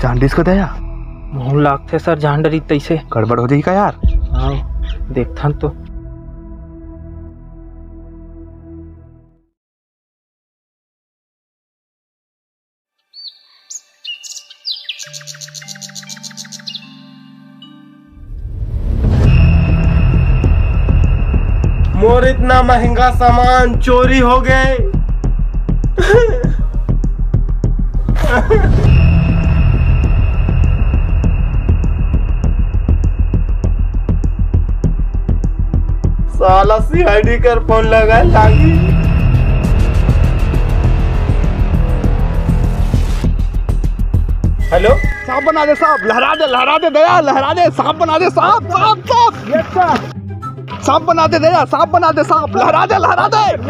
जांडिस को दया मोहन लागथे सर जान डरी तैसे गड़बड़ हो जाएगी का यार। हाँ देखथन तो मोर इतना महंगा सामान चोरी हो गए। साला सीआईडी कर फोन लगा लागी। हेलो, सांप बना दे सांप, लहरा दे दया, लहरा दे सांप बना दे सांप सांप सांप। Yes sir. सांप बना दे दया, सांप बना दे सांप, लहरा दे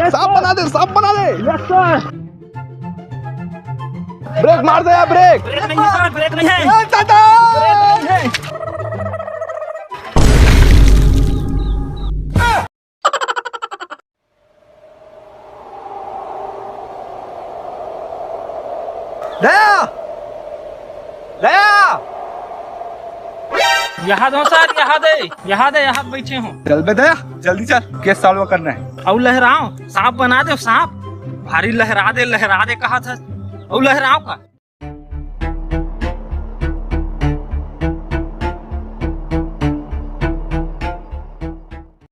सांप बना दे सांप बना दे। Yes sir. ब्रेक मार दया, ब्रेक। ब्रेक नहीं सर, ब्रेक नहीं है। ए, दादा! दया! दया! यहाँ दो सर, यहाँ दे बैठे हो। चल बे दया, जल्दी चल, केस सॉल्व करना है। और लहराओ, सांप बना दो सांप। भारी लहरा दे कहा था। और लहराओ का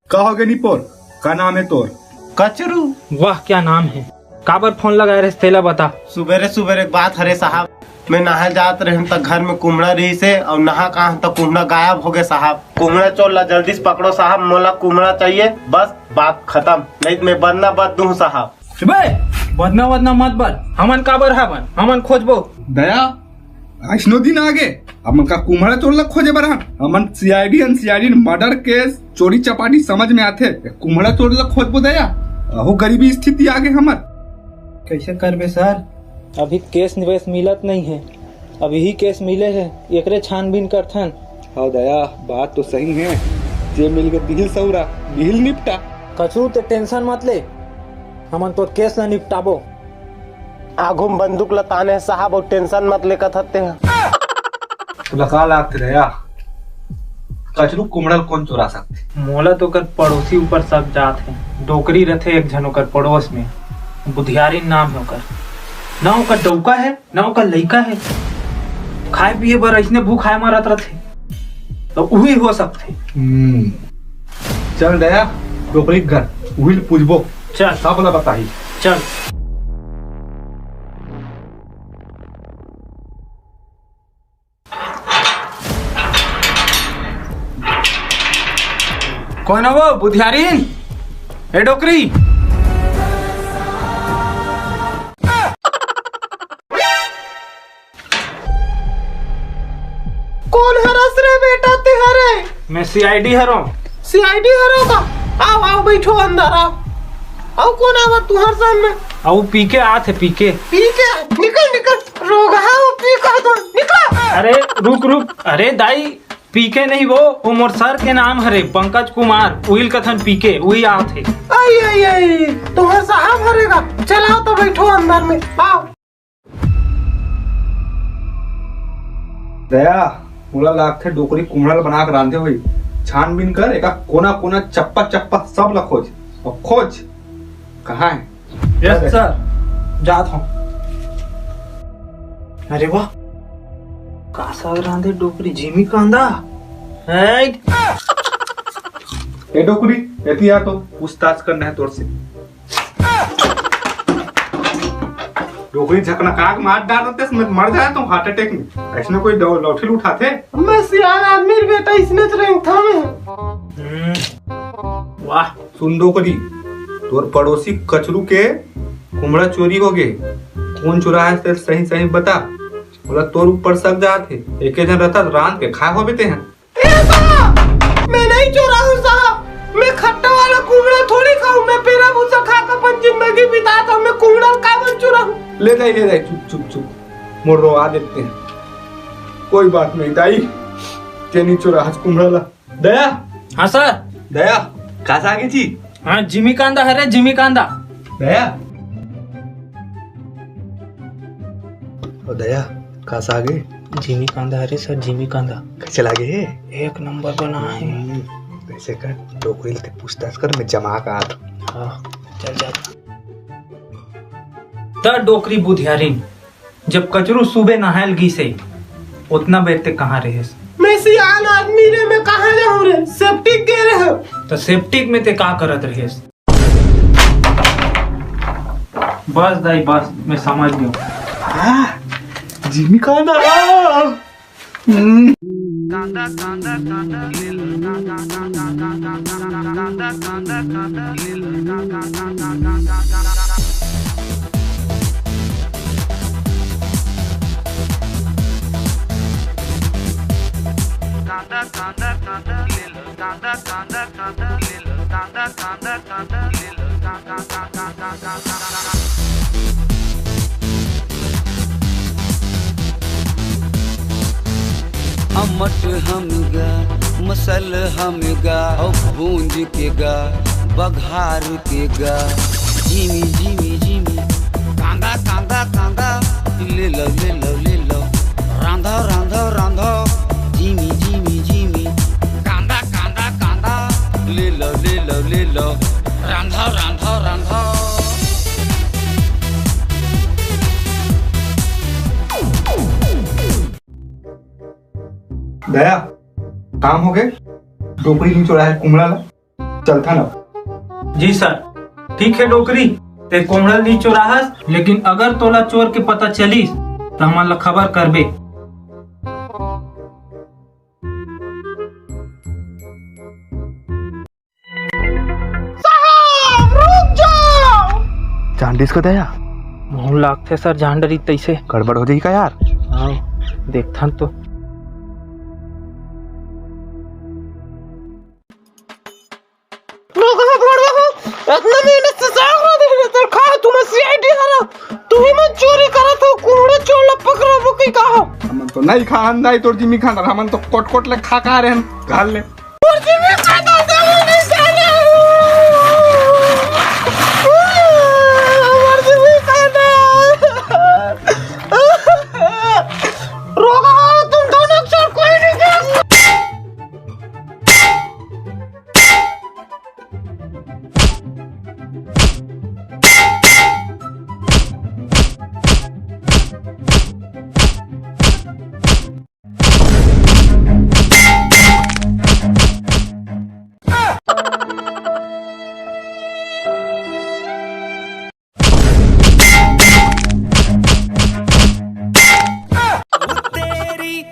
का हो गया निपोर? का नाम है तोर? कचरू। वाह क्या नाम है। काबर फोन लगाए रे तेला बता। सुबेरे सुबेरे बात हरे साहब, मैं नहा जात रहे तक घर में कुमड़ा रही से और नहा कहा तक कुमड़ा गायब हो गए साहब। कुमड़ा चोर ला जल्दी से पकड़ो साहब, मोला कुमड़ा चाहिए, बस बात खत्म, नहीं तो मैं बनना बद दूं साहब। बदना मत बद, हमन काबर हवन, हमन खोजबो। दया ऐसनो दिन आगे हमन का कुम्हाड़ा चोर ला खोजे बरहन। हमन सीआईडी मर्डर केस चोरी चपाटी समझ में आथे, कुम्हाड़ा चोर ला खोजबो दया। अहो गरीबी स्थिति आगे हमर कैसे करबे सर? अभी केस निवेश मिलत नहीं है, अभी ही केस मिले है, एकरे छानबीन करथन। हाँ दया बात तो सही है, जे मिल के दिल सौरा दिल निपटा। कचरू ते टेंशन मत ले, हमन तो केस ला निपटाबो। आगू में बंदूक लताने साहब और टेंशन मत लेकर थते हैं। तो लगा लागते दया, कचरू कुम्हाड़ा कौन चुरा सकते? मोला तो कर पड़ोसी ऊपर सब जात है, डोकरी रथे एक जनो कर पड़ोस में, बुधियारी नाम है ओकर। ना ओकर डौका है ना ओकर लइका है, खाए पिए बर ऐसने भूख खाए मारत रथे, तो वही हो सकते। चल दया डोकरी घर उहिल पूछबो, चल सब ला बताई। चल कौन है वो बुधियारी? ए डोकरी कौन हरस रे बेटा तिहारे? मैं सीआईडी हरो। सीआईडी हरोगा? आओ आओ बैठो अंदर आओ। आओ कौन आवा तुहार सामने? आओ पीके आते पीके। पीके निकल रोग है वो पीका तो निकल। अरे रुक, अरे दाई पीके नहीं वो मोर सर के नाम हरे पंकज कुमार, उहिल कथन पीके वही आते। आई तुम्हारा साहब हरेगा, चलाओ तो बैठो अंदर में आओ। दया पूरा लाख थे डोकरी कुम्हाड़ा बना कर रांधे हुई, छानबीन कर एका कोना चप्पा सब ला खोज, और खोज कहाँ है। यस सर, जात हूँ। अरे वाह का साग रांधे डोकरी जिमी कांदा है। ए डोकरी एती आ तो पूछताछ करना है तोर से। डोकरी झकना काग मार डालते मर जाए तो हार्ट अटैक में, ऐसने कोई लौठी उठाते। मैं सियान आदमी बेटा इसने तो था मैं। वाह सुन डोकरी, तोर पड़ोसी कचरू के कुम्हाड़ा चोरी हो गए, कौन चुरा है सही बता, बोला तोर ऊपर सक जाते, एक जन रहता रात के खा हो बेते हैं। मैं नहीं चोरा हूँ साहब, मैं खट्टा वाला कुम्हाड़ा थोड़ी खाऊं, मैं पेरा भूसा खाकर अपन जिंदगी बिताता हूँ, मैं कुम्हाड़ा काबर चुरा हूँ? ले जाए चुप मोर रोवा देते हैं। कोई बात नहीं दाई, तेनी चोरा हज कुम्हाड़ा। दया हाँ सर। दया कासा आगे जी? हाँ जिमी कांदा है रे, जिमी कांदा। दया दया कासा आगे? जिमी कांदा, अरे सर जिमी कांदा कैसे लागे? एक नंबर बना है। वैसे कर डोकरी ते पूछताछ कर, मैं जमा का आता। हाँ चल जा। त डोकरी बुधियारिन, जब कचरू सुबह नहायल गी से उतना बेर ते कहाँ रहे? मैं सियान आदमी रे, मैं कहाँ जाऊँ रे? सेप्टिक गे रहे। तो सेप्टिक में ते का करत रहे? बस दाई बस, मैं समझ गया। जिमी कांदा अमट हम गा, मसल हम गा, और भूंज के गा, बघार के गा, जिमी जिमी जिमी कांदा कांदा कांदा, ले लो ले लो ले लो, रांधो रांधो रांधो, जिमी जिमी जिमी कांदा कांदा कांदा, ले लो ले लो ले लो, रांधो रांधो रांधो। दया काम हो गए? डोकरी नहीं चुरा है कुमड़ा ला, चलता ना। जी सर, ठीक है डोकरी, ते कोमड़ल नहीं चोराहस, लेकिन अगर तोला चोर के पता चलीस तो हमारा खबर करबे। चांडिस को दया मुँह लागते सर जान डरी तैसे गड़बड़ हो जाएगी का यार? हाँ देखथन तो। इतना मेहनत से जाग रहा देख तो खा तुम सीआईडी हला, तू ही मन चोरी करत हो, कुमड़ा चोर पकड़बो की कहा? हमन तो नहीं खा हंदाई तोर जिमी खाना, हमन तो कोट कोट ले खा रहे हैं घाल ले। और जिमी खाता से नहीं जाने, और जिमी खाता रोगा तुम दोनों चोर कोई नहीं देख।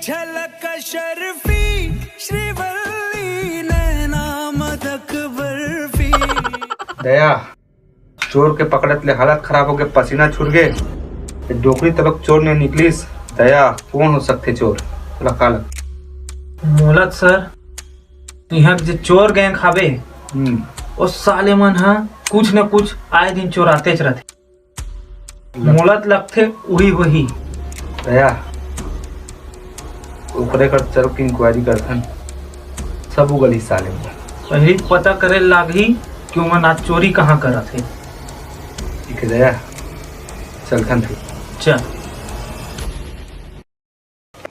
झलक शर्फी श्रीवल्ली नैना मदक बर्फी। दया चोर के पकड़त ले हालत खराब हो गए, पसीना छूट गए, डोकरी तबक चोर ने निकलीस। दया कौन हो सकते चोर? मोलत सर, यहाँ जो चोर गैंग खावे और साले मन हा कुछ न कुछ आए दिन चोराते रहते। मोलत लगते वही वही। दया ऊपरे कर चल की इंक्वायरी करथन, सब उगली साले में। पहले पता करे लागी कि मन आज चोरी कहाँ करा थे। ठीक है दया, चलथन फिर। चल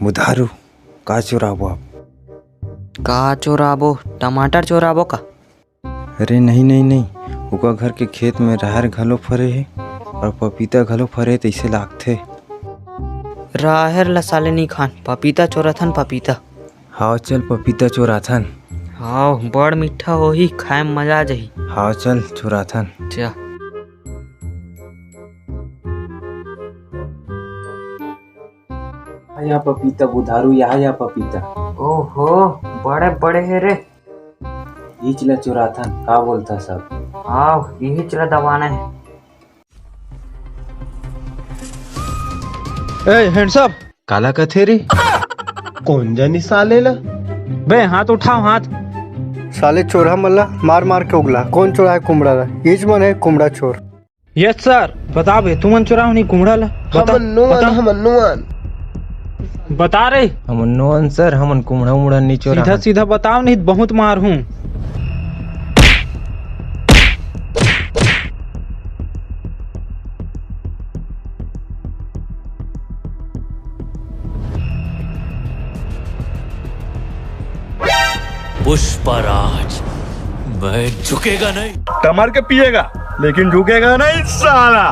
मुधारू का चुराबो आप? का चोराबो? टमाटर चोराबो का? अरे नहीं नहीं नहीं, ओका घर के खेत में राहर घलो फरे है और पपीता घलो फरे, तैसे लागथे। राहर ला साले नहीं खान, पपीता चोराथन पपीता। हाँ चल पपीता चोराथन। हाँ बड़ मीठा होही, खाए में मजा आ जाही। हाँ चल चोराथन। जा या पपीता बुधारू, या पपीता। ओहो बड़े बड़े है रे। ये चिला चुराथन का बोलता सब? हाँ यही चला दबाना है। ए हैंड्स अप। काला कथे रे? कौन जानी साले ला? बे हाथ उठाओ हाथ। साले चोरा मल्ला मार मार के उगला। कौन चोरा है कुमड़ा ला? ईच मन है कुमड़ा चोर। यस सर, बता बे तुमन चुराओ नहीं कुमड़ा ला? बता रे। हमन नो सर, हमन कुमड़ा उमड़ा नहीं चोरा। सीधा सीधा बताओ नहीं बहुत मार हूँ। पुष्पराज, मैं झुकेगा नहीं। टमर के पिएगा लेकिन झुकेगा नहीं साला।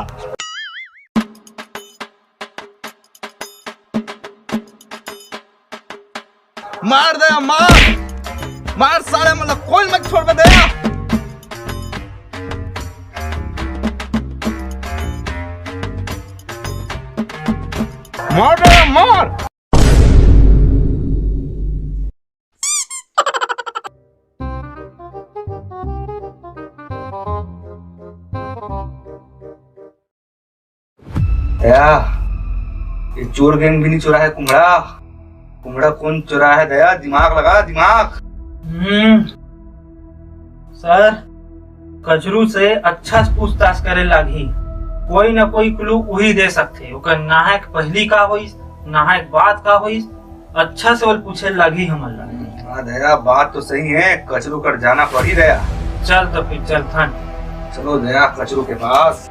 मार दया मार साले, मतलब कोई मत छोड़ दे दया। मार दया मार। दया, ये चोर गैंग भी नहीं चुरा है कुम्हड़ा। कुम्हड़ा कौन चुरा है दया? दिमाग लगा दिमाग। सर, कचरू से अच्छा से पूछताछ करे लागी। कोई ना कोई क्लू वही दे सकते। ओकर नाहक पहली का होइस, नाहक बात का होइस, अच्छा से वो पूछे लागी हमला। हाँ दया, बात तो सही है, कचरू कर जाना पड़ ही दया। चल तो फिर चल थान। चलो दया कचरू के पास।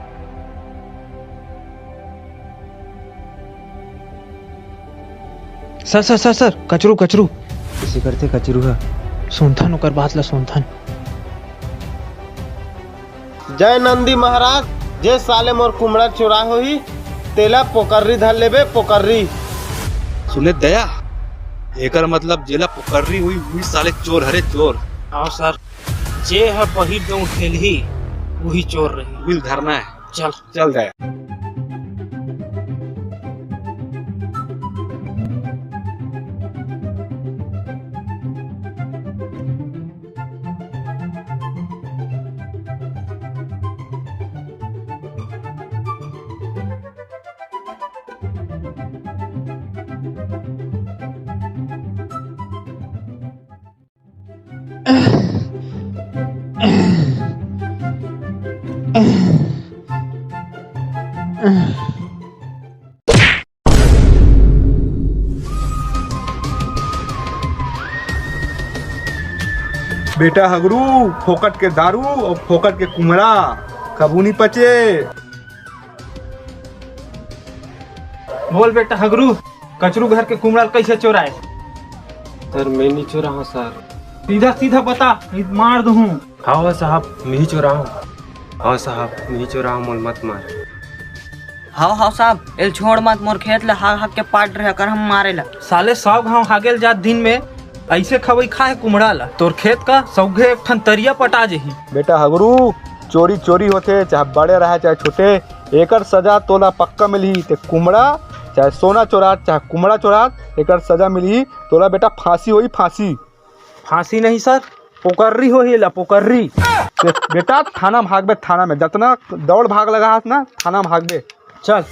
Sir sir sir sir, Kachru Kachru किसी करते कचरू है। सुनथन ओकर बात ला सुनथन। जय नंदी महाराज, जे साले मोर कुमड़ा चुरा होही तेला पोकर्री धर लेबे पोकर्री। सुने दया, एकर मतलब जेला पुकर्री हुई साले चोर हरे चोर। आओ सर, जे है पहिर दो ठेलही वही चोर रही। बिल धरना है। चल चल दया। बेटा हगरू, फोकट के दारू और फोकट के कुमड़ा कबू नहीं पचे। बोल बेटा हगरू, कचरू घर के कुमड़ा कैसे चोराए? सर मैं नहीं चुरा हूँ सर। सीधा सीधा बता, मार दूँ। हाँ साहब मैं ही चुरा हूँ। हाँ साहब मैं ही चुरा हूँ, मोल मत मार। हाँ साहब, एल छोड़ मत, मोर खेत ले हाक के पाट रहे कर हम मारे ला। साले 100 घाव हागेल जात दिन में ऐसे खवई खाए कुमड़ा ला। तोर खेत का सौघे एक ठन तरिया पटा जही। बेटा हगरू, चोरी चोरी होते, चाहे बड़े रहे चाहे छोटे, एकर सजा तोला पक्का मिली। ते कुमड़ा चाहे सोना चोरात चाहे कुमड़ा चोरात, एकर सजा मिली तोला बेटा। फांसी होई फांसी। फांसी नहीं सर, पोकर्री हो ही ला पोकर्री। बेटा थाना में भागबे, थाना में जितना दौड़ भाग लगा हाथ ना थाना में भागबे। चल।